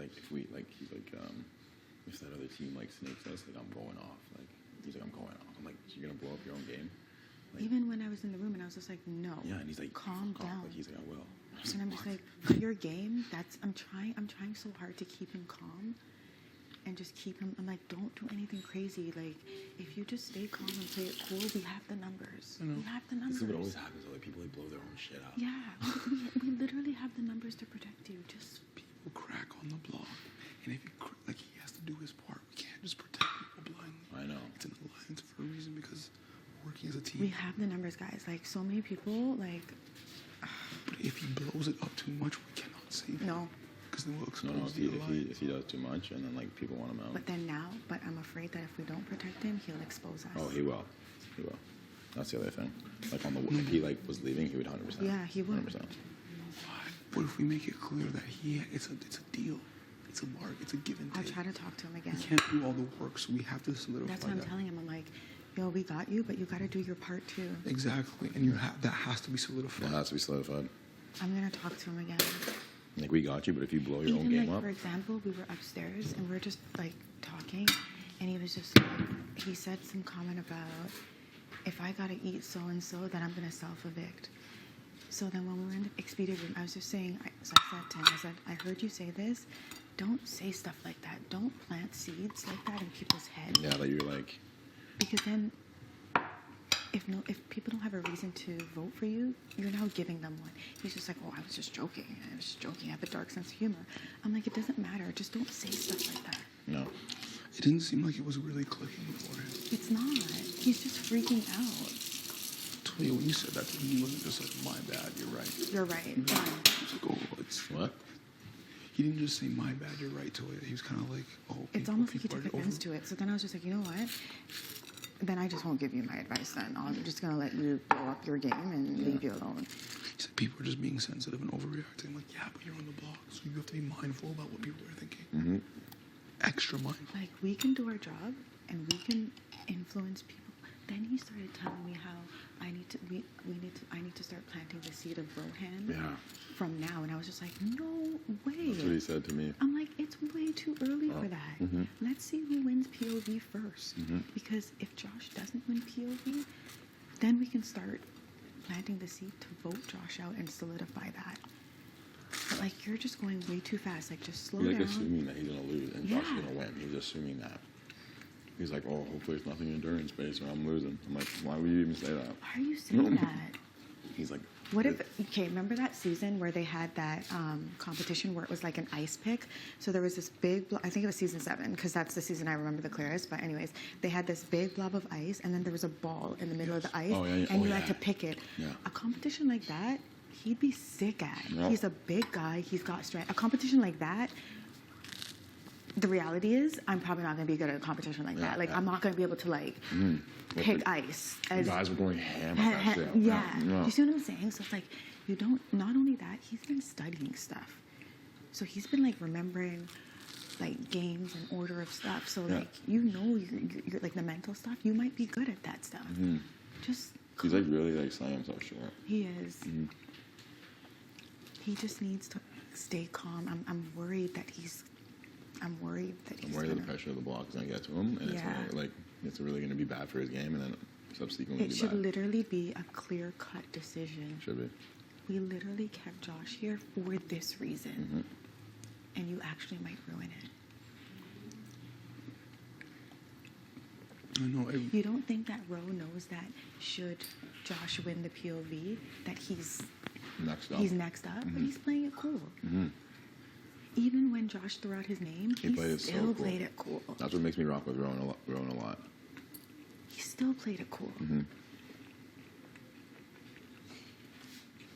like, if we, like, he's like, if that other team, like, snakes us, like, I'm going off. Like, he's like, I'm going off. I'm like, you're going to blow up your own game? Like, even when I was in the room and I was just like, no. Yeah, and he's like, calm down. Like, he's like, I will. And I'm just like, for your game, I'm trying so hard to keep him calm and just keep him. I'm like, don't do anything crazy. Like, if you just stay calm and play it cool, we have the numbers. We have the numbers. This is what always happens. Like, people, like, blow their own shit out. Yeah, we literally have the numbers to protect you. Just people crack on the block, and if he like, he has to do his part. We can't just protect people blindly. I know. It's an alliance for a reason because we're working as a team. we have the numbers, guys. Like, so many people, like. But if he blows it up too much, we cannot save him. No. Because then we'll expose No, the alliance. if he does too much, and then, like, people want him out. But I'm afraid that if we don't protect him, he'll expose us. Oh, he will. He will. That's the other thing. Like, if he, like, was leaving, he would 100%. Yeah, he would. 100%. What if we make it clear that it's a deal? It's a mark. It's a give and I'll take. try to talk to him again. We can't do all the work, so we have to solidify That's what I'm telling him. I'm like, yo, we got you, but you got to do your part too. Exactly, and that has to be solidified. It has to be solidified. I'm gonna talk to him again. Like, we got you, but if you blow your own Even game like, up. for example, we were upstairs and we are just like talking, and he was just like, he said some comment about, if I gotta eat so and so, then I'm gonna self-evict. So then when we were in the Expedia room, I was just saying, so I said to him, I said, I heard you say this. Don't say stuff like that. Don't plant seeds like that in people's heads. Yeah, that you're like. Because then, if people don't have a reason to vote for you, you're now giving them one. He's just like, oh, I was just joking. I was just joking. I have a dark sense of humor. I'm like, it doesn't matter. Just don't say stuff like that. No. It didn't seem like it was really clicking for him. It's not. He's just freaking out. Toya, when you said that to him, he wasn't just like, my bad, you're right. You're right. He was like, oh, it's... What? He didn't just say, my bad, you're right, Toya. He was kind of like, oh, It's almost like he took offense to it. So then I was just like, you know what? Then I just won't give you my advice then. I'm just going to let you blow up your game and leave you alone. He said people are just being sensitive and overreacting. I'm like, yeah, but you're on the block, so you have to be mindful about what people are thinking. Mm-hmm. Extra mindful. Like, we can do our job and we can influence people. Then he started telling me how I need to start planting the seed of Rohan from now, and I was just like, no way. That's what he said to me. I'm like, it's way too early for that. Mm-hmm. Let's see who wins POV first, Mm-hmm. because if Josh doesn't win POV, then we can start planting the seed to vote Josh out and solidify that. But like, you're just going way too fast. Like, just slow He's like down. assuming that he's gonna lose and Josh is gonna win. He's assuming that. He's like, oh, hopefully it's nothing endurance based or I'm losing. I'm like, why would you even say that? Why are you saying that? He's like, What if, okay, remember that season where they had that competition where it was like an ice pick? So there was this big, I think it was season 7, because that's the season I remember the clearest. But anyways, they had this big blob of ice, and then there was a ball in the middle of the ice, and you had to pick it. Yeah. A competition like that, he'd be sick at. Yeah. He's a big guy. He's got strength. A competition like that, the reality is, I'm probably not going to be good at a competition like that. Like, I'm not going to be able to, like, pick ice. The guys were going ham at that shit. Yeah. Do you see what I'm saying? So it's like, you don't, not only that, he's been studying stuff. So he's been, like, remembering, like, games and order of stuff. So, like, you know, you're, like, the mental stuff, you might be good at that stuff. Just... He's, like, really, like, selling himself short. He is. He just needs to stay calm. I'm worried that he's... I'm worried that the pressure of the block is going to get to him, and it's gonna, like, it's really going to be bad for his game, and then subsequently it should literally be a clear-cut decision. Should be. We literally kept Josh here for this reason, and you actually might ruin it. I know. You don't think that Ro knows that should Josh win the POV, that he's next up, but he's playing it cool. Even when Josh threw out his name, he still played it cool. That's what makes me rock with Rowan a lot. He still played it cool.